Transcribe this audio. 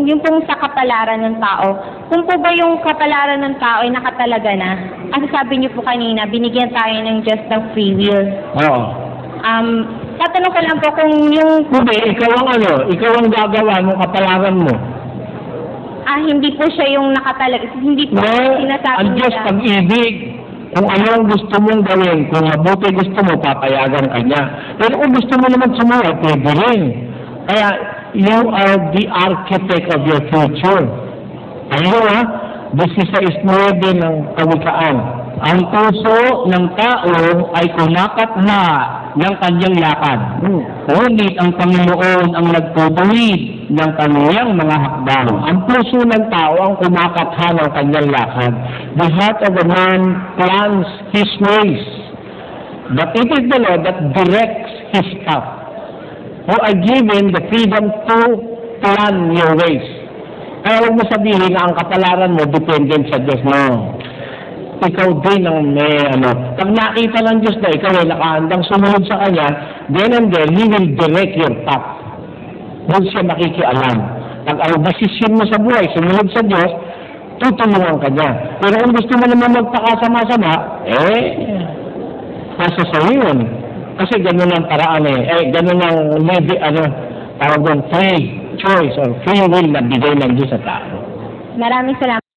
yung pong sa kapalaran ng tao, kung po ba yung kapalaran ng tao ay nakatalaga na, kasi sabi niyo po kanina, binigyan tayo ng just ng free will. Oo. Tatanong ko lang po kung yung... Hindi, ikaw ang gagawa ng kapalaran mo. Hindi po siya yung nakatalaga, hindi po sinasabi ang Diyos nila. pag-ibig. Kung ano ang gusto mong gawin, kung mabuti gusto mo, papayagan ka niya. Pero kung gusto mo naman sumuha, pwede rin. Kaya, you are the architect of your future. Ano this is a 9 ng kawikaan. Ang puso ng tao ay kumakatha ng kanyang lakad. Ngunit ang Panginoon ang nagtutuwid ng kanyang mga hakbang. Ang puso ng tao ang kumakatha ng kanyang lakad. The heart of a man plans his ways, but it is the Lord that directs his path. Who are given the freedom to plan your ways. Kaya huwag mo sabihin na ang kapalaran mo dependent sa Diyos. No. Ikaw din ang may Pag nakita ng Diyos na ikaw ay nakahandang sumunod sa Kanya, then and then, He will direct your path. Doon siya makikialam. Pag ang desisyon mo sa buhay, sumunod sa Diyos, tutulungan ka niya. Pero kung gusto mo naman magpakasama-sama, nasa sa'yo yun. Kasi ganun ang paraan ganun ang tawag doon, free choice or free will na bigay ng Diyos sa tao. Maraming salamat.